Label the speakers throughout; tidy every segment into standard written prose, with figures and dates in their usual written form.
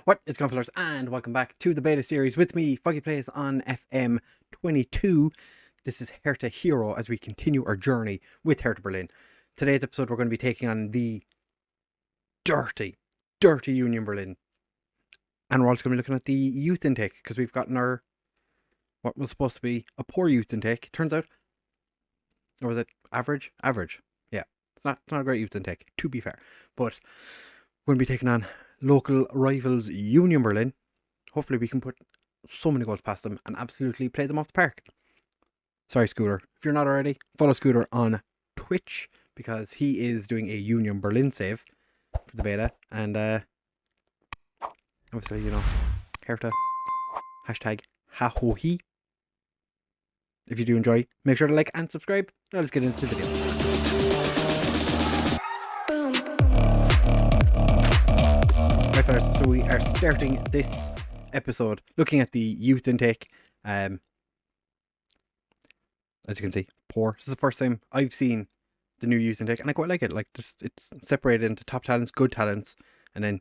Speaker 1: What is going on, and welcome back to the beta series with me, FoggyPlays on FM22. This is Hertha Hero as we continue our journey with Hertha Berlin. Today's episode, we're going to be taking on the dirty Union Berlin. And we're also going to be looking at the youth intake, because we've gotten our, what was supposed to be a poor youth intake. Turns out, or was it average? Average. Yeah, it's not a great youth intake, to be fair. But we're going to be taking on local rivals Union Berlin. Hopefully we can put so many goals past them and absolutely play them off the park. Sorry, scootR. If you're not already, follow scootR on Twitch, because he is doing a Union Berlin save for the beta. And obviously, you know, Hertha, hashtag HaHoHi. If you do enjoy, make sure to like and subscribe. Now let's get into the video. Right, fellas, so we are starting this episode looking at the youth intake. As you can see, poor. This is the first time I've seen the new youth intake, and I quite like it. Like, just, it's separated into top talents, good talents, and then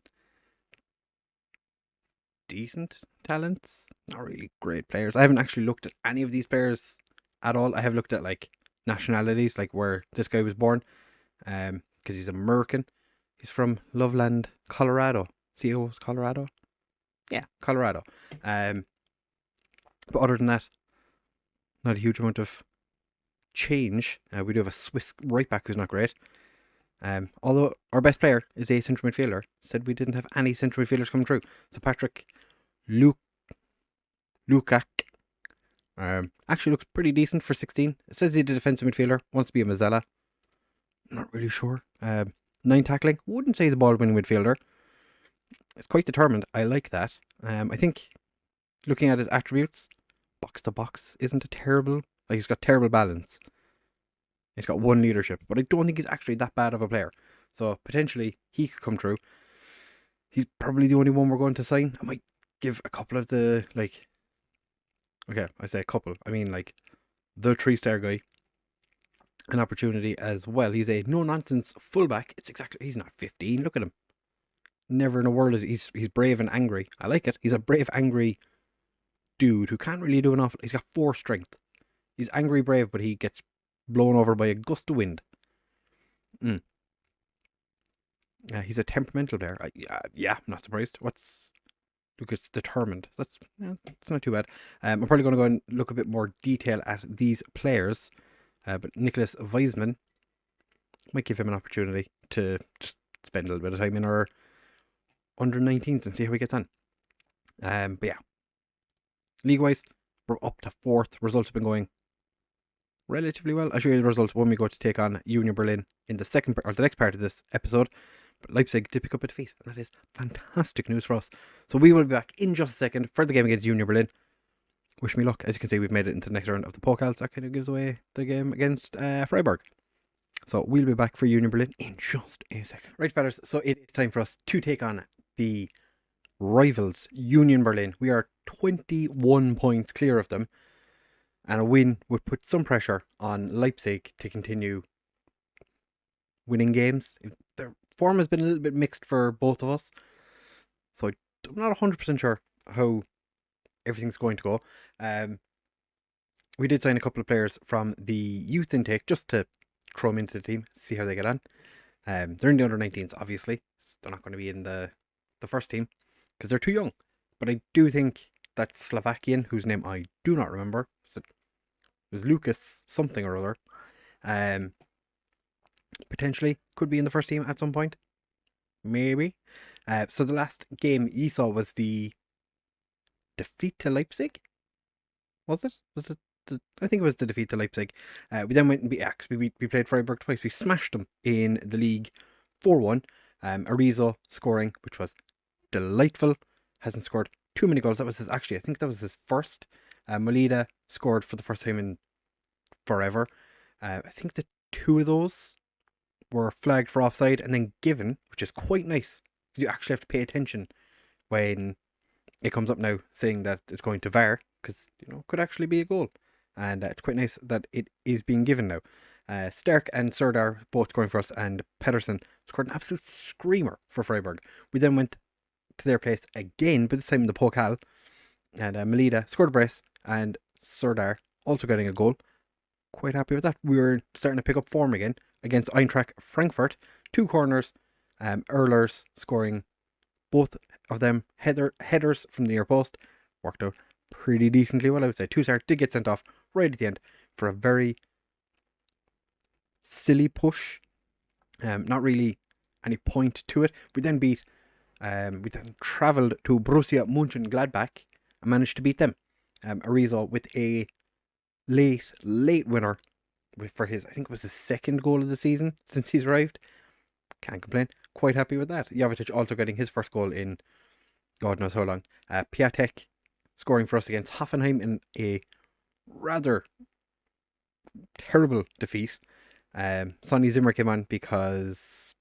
Speaker 1: decent talents. Not really great players. I haven't actually looked at any of these players at all. I have looked at like nationalities, like where this guy was born, because he's American. He's from Loveland, Colorado. CO's Colorado? Yeah, Colorado. But other than that, not a huge amount of change. We do have a Swiss right back who's not great. Although our best player is a central midfielder. Said we didn't have any central midfielders coming through. So Patrick Lukac actually looks pretty decent for 16. It says he's a defensive midfielder. Wants to be a Mazzella. Not really sure. 9 tackling. Wouldn't say he's a ball-winning midfielder. It's quite determined. I like that. I think looking at his attributes, box to box isn't a terrible. Like, he's got terrible balance. He's got 1 leadership, but I don't think he's actually that bad of a player. So potentially he could come through. He's probably the only one we're going to sign. I might give a couple of the, like, okay, I say a couple. I mean, like, the 3-star guy an opportunity as well. He's a no-nonsense fullback. It's exactly, he's not 15. Look at him. Never in the world is he's brave and angry. I like it. He's a brave, angry dude who can't really do enough. He's got 4 strength. He's angry, brave, but he gets blown over by a gust of wind. He's a temperamental player. Yeah, I'm not surprised. Look, it's determined. That's not too bad. I'm probably going to go and look a bit more detail at these players. But Nicholas Weisman, might give him an opportunity to just spend a little bit of time in our under 19s and see how he gets on. But yeah, league-wise, we're up to 4th. Results have been going relatively well. I'll show you the results when we go to take on Union Berlin in the next part of this episode. But Leipzig did pick up a defeat, and that is fantastic news for us. So we will be back in just a second for the game against Union Berlin. Wish me luck. As you can see, we've made it into the next round of the Pokals. That kind of gives away the game against Freiburg. So we'll be back for Union Berlin in just a second. Right, fellas, so it is time for us to take on the rivals, Union Berlin. We are 21 points clear of them, and a win would put some pressure on Leipzig to continue winning games. Their form has been a little bit mixed for both of us, so I'm not 100% sure how everything's going to go. We did sign a couple of players from the youth intake just to throw them into the team, see how they get on. They're in the under 19s, obviously. They're not going to be in the first team because they're too young. But I do think that Slovakian, whose name I do not remember, it was Lucas something or other, potentially could be in the first team at some point. Maybe. So the last game you saw was the defeat to Leipzig. Was it? I think it was the defeat to Leipzig. We then went and we played Freiburg twice. We smashed them in the league 4-1. Arizo scoring, which was delightful. Hasn't scored too many goals. I think that was his first. Molida scored for the first time in forever. I think the 2 of those were flagged for offside and then given, which is quite nice. You actually have to pay attention when it comes up now saying that it's going to VAR, because could actually be a goal, and it's quite nice that it is being given now. Stark and Serdar both scoring for us, and Pedersen scored an absolute screamer for Freiburg. We then went to their place again, but this time in the Pokal. And Melida scored a brace, and scootR also getting a goal. Quite happy with that. We were starting to pick up form again against Eintracht Frankfurt. 2 corners, Erlers scoring both of them headers from the near post. Worked out pretty decently well, I would say. Toussaint did get sent off right at the end for a very silly push. Not really any point to it. We then travelled to Borussia Mönchengladbach and managed to beat them. Arizo with a late winner for his, I think it was his second goal of the season since he's arrived. Can't complain. Quite happy with that. Jovetic also getting his first goal in God knows how long. Piatek scoring for us against Hoffenheim in a rather terrible defeat. Sonny Zimmer came on because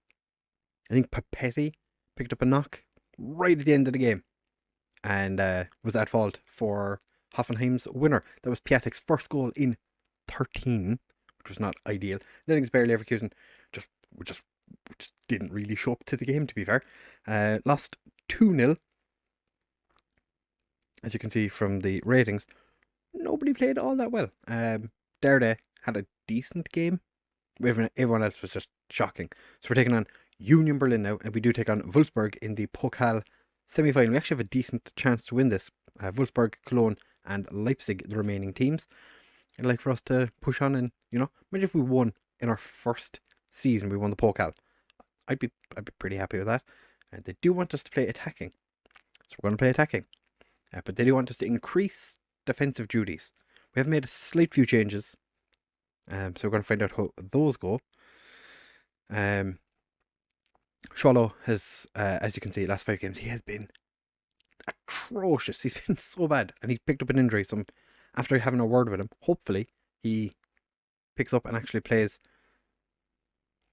Speaker 1: I think Papetti picked up a knock right at the end of the game and was at fault for Hoffenheim's winner. That was Piatek's first goal in 13, which was not ideal. Then against Bayer Leverkusen, just didn't really show up to the game, to be fair. Lost 2-0. As you can see from the ratings, nobody played all that well. Derde had a decent game. Everyone else was just shocking. So we're taking on Union Berlin now, and we do take on Wolfsburg in the Pokal semi-final. We actually have a decent chance to win this. Wolfsburg, Cologne and Leipzig, the remaining teams. I'd like for us to push on and, imagine if we won in our first season, we won the Pokal. I'd be pretty happy with that. They do want us to play attacking, so we're going to play attacking. But they do want us to increase defensive duties. We have made a slight few changes, so we're going to find out how those go. Schwallow has, as you can see, last 5 games, he has been atrocious. He's been so bad, and he's picked up an injury. So after having a word with him, hopefully he picks up and actually plays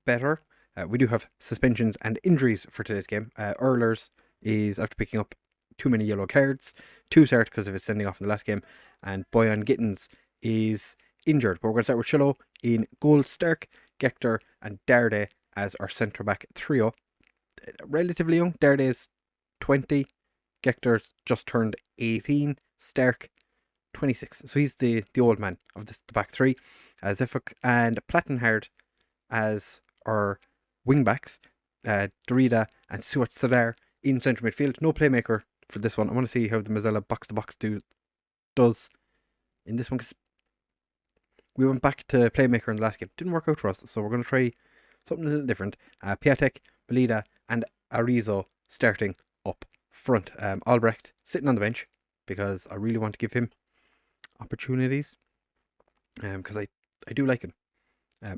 Speaker 1: better. We do have suspensions and injuries for today's game. Erlers is after picking up too many yellow cards. Toussaint because of his sending off in the last game, and Boyan Gittins is injured. But we're going to start with Schwallow in goal. Sterk, Gechter and Derde as our centre back trio. Relatively young. Derde is 20. Gechter's just turned 18. Sterk 26. So he's the old man of the back three. Zefuk and Plattenhard as our wing backs. Derrida and Suat Sadar in centre midfield. No playmaker for this one. I want to see how the Mazzella box to box does in this one, because we went back to playmaker in the last game. Didn't work out for us, so we're going to try something a little different. Piatek, Melida and Arizo starting up front. Albrecht sitting on the bench because I really want to give him opportunities, because I do like him.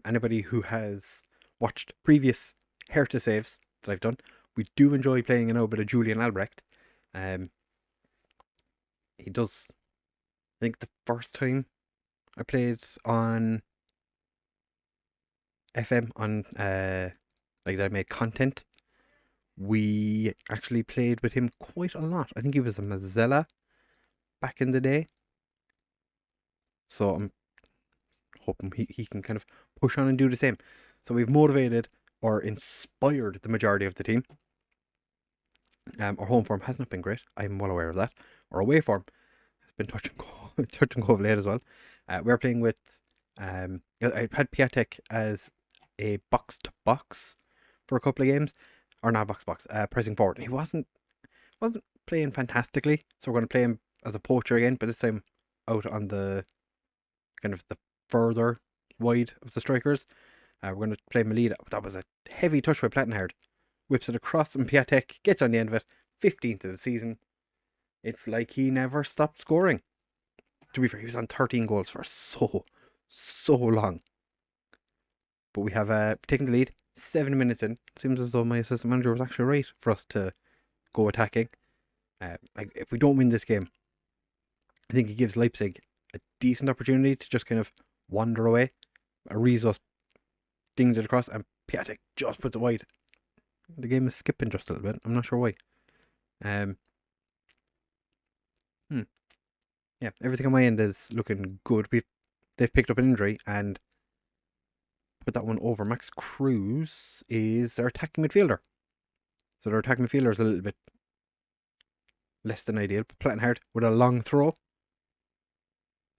Speaker 1: Anybody who has watched previous Hertha saves that I've done, we do enjoy playing a bit of Julian Albrecht. He does, I think the first time I played on FM on like that I made content, we actually played with him quite a lot. I think he was a Mazzella back in the day, so I'm hoping he can kind of push on and do the same. So we've motivated or inspired the majority of the team. Our home form has not been great. I'm well aware of that. Our away form has been touch and go of late as well. We're playing with I had Piatek as a box to box for a couple of games, or not box to box, pressing forward, and he wasn't playing fantastically. So we're going to play him as a poacher again, but this time out on the kind of the further wide of the strikers. We're going to play Melida. That was a heavy touch by Plattenhard. Whips it across, and Piatek gets on the end of it. 15th of the season. It's like he never stopped scoring. To be fair, he was on 13 goals for so long. But we have taken the lead 7 minutes in. Seems as though my assistant manager was actually right for us to go attacking. Like if we don't win this game, I think it gives Leipzig a decent opportunity to just kind of wander away. Arizo dinged it across, and Piatek just puts it wide. The game is skipping just a little bit. I'm not sure why. Yeah, everything on my end is looking good. They've picked up an injury and put that one over. Max Cruz is their attacking midfielder. So their attacking midfielder is a little bit less than ideal. But Plattenhardt with a long throw.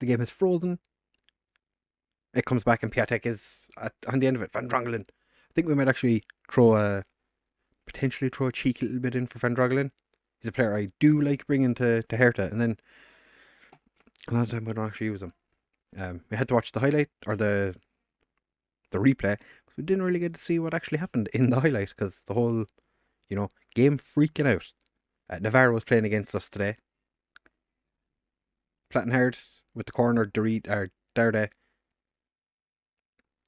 Speaker 1: The game is frozen. It comes back and Piatek is on the end of it. Van Drongelen. I think we might actually potentially throw a cheeky little bit in for Van Drongelen. He's a player I do like bringing to Hertha, and then a lot of time we don't actually use him. We had to watch the highlight or the replay. We didn't really get to see what actually happened in the highlight because the whole, game freaking out. Navarro was playing against us today. Plattenhardt with the corner, Darde.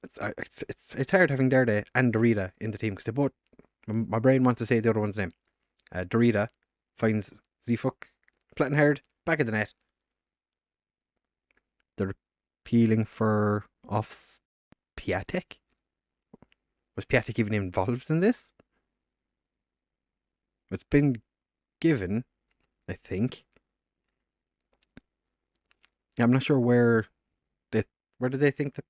Speaker 1: It's hard having Darde and Derrida in the team because they both. My brain wants to say the other one's name. Derrida finds Zifuk, Plattenhardt back of the net. They're appealing for off Piatek. Was Piatek even involved in this? It's been given, I think. I'm not sure where did they think that.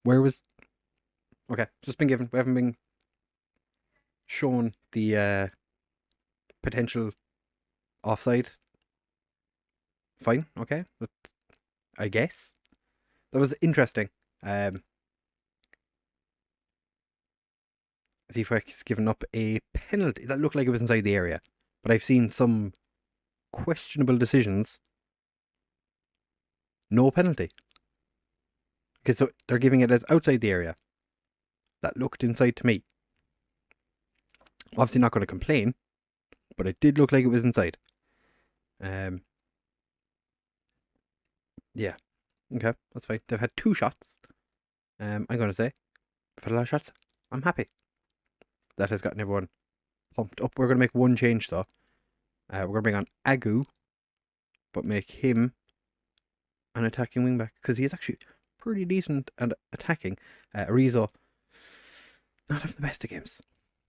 Speaker 1: Where was? Okay, just been given. We haven't been shown the potential offside. Fine, okay. I guess that was interesting. Zifek has given up a penalty that looked like it was inside the area, but I've seen some questionable decisions. No penalty. Okay, so they're giving it as outside the area. That looked inside to me. Obviously not going to complain, but it did look like it was inside. Yeah. Okay, that's fine. They've had 2 shots. I'm going to say, for the last shots, I'm happy. That has gotten everyone pumped up. We're going to make one change though. We're going to bring on Agu, but make him an attacking wingback because he's actually pretty decent at attacking. Arizo, not having the best of games.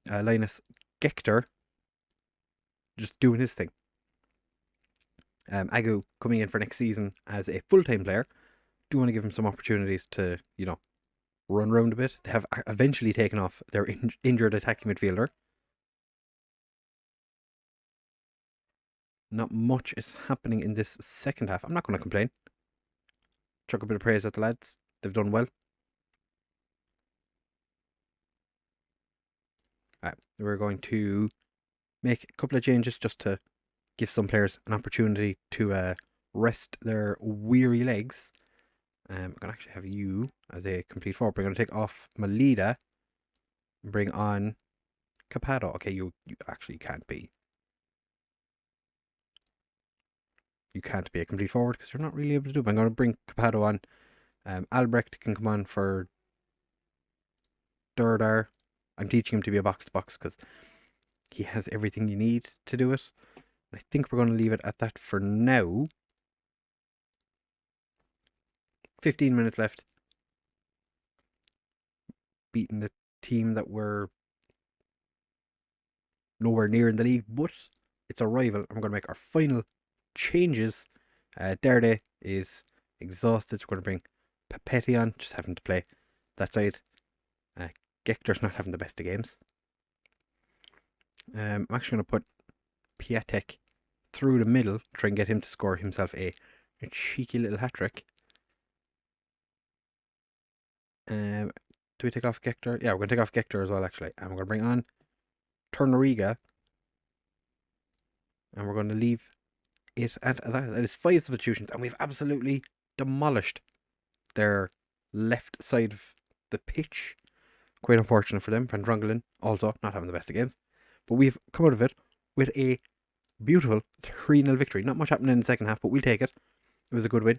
Speaker 1: Linus Gector, just doing his thing. Agu coming in for next season as a full-time player. Do want to give him some opportunities to, run around a bit. They have eventually taken off their injured attacking midfielder. Not much is happening in this second half. I'm not going to complain. Chuck a bit of praise at the lads. They've done well. Alright, we're going to make a couple of changes just to give some players an opportunity to rest their weary legs. I'm going to actually have you as a complete forward. We're going to take off Malida and bring on Capado. Okay, you actually can't be. You can't be a complete forward because you're not really able to do it. I'm going to bring Capado on. Albrecht can come on for Durdar. I'm teaching him to be a box-to-box because he has everything you need to do it. I think we're going to leave it at that for now. 15 minutes left. Beating the team that were nowhere near in the league, but it's a rival. And we're going to make our final changes. Derde is exhausted, so we're going to bring Papetti on, just having to play that side. Gector's not having the best of games. I'm actually going to put Piatek through the middle, try and get him to score himself a cheeky little hat-trick. Do we take off Gector? Yeah, we're going to take off Gector as well, actually. And we're going to bring on Turneriga. And we're going to leave it at that. That is 5 substitutions. And we've absolutely demolished their left side of the pitch. Quite unfortunate for them. Van Drongelen also not having the best of games. But we've come out of it with a beautiful 3-0 victory. Not much happened in the second half, but we'll take it. It was a good win.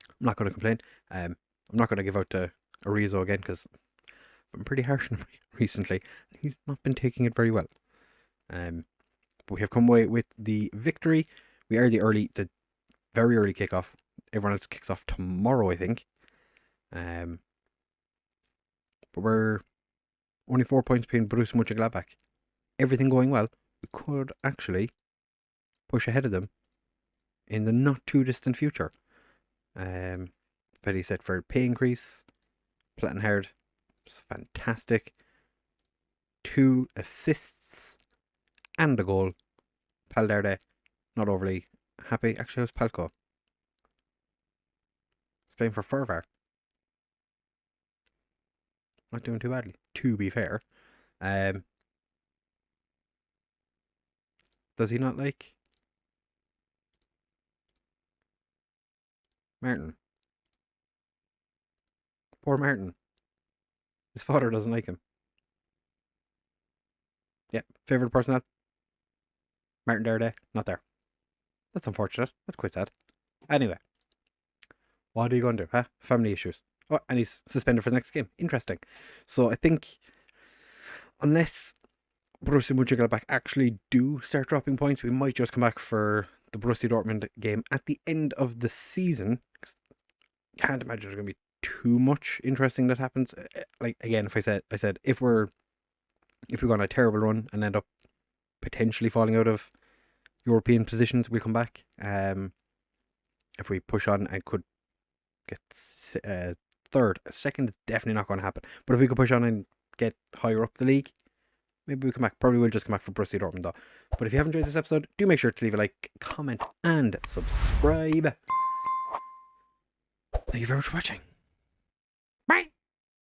Speaker 1: I'm not going to complain. I'm not going to give out to Arizo again because I've been pretty harsh on him recently. He's not been taking it very well. But we have come away with the victory. We are the very early kickoff. Everyone else kicks off tomorrow, I think. But we're only 4 points between Borussia Mönchengladbach. Everything going well, we could actually push ahead of them in the not too distant future. Petty set for pay increase. Plattenhardt was fantastic. 2 assists and a goal. Palderde, not overly happy. Actually, how's Palko? He's playing for Fervar. Not doing too badly, to be fair. Does he not like Martin? Poor Martin. His father doesn't like him. Yeah, favourite personnel? Martin Derde, not there. That's unfortunate. That's quite sad. Anyway, what are you going to do, huh? Family issues. Oh, and he's suspended for the next game. Interesting. So I think, unless Borussia Mönchengladbach actually do start dropping points, we might just come back for the Borussia Dortmund game at the end of the season. Can't imagine there's going to be too much interesting that happens. Like, again, if I said if we go on a terrible run and end up potentially falling out of European positions, we'll come back. If we push on and could get third, second is definitely not going to happen. But if we could push on and get higher up the league, maybe we come back. Probably will just come back for Borussia Dortmund though. But if you have enjoyed this episode, do make sure to leave a like, comment, and subscribe. Thank you very much for watching. Bye.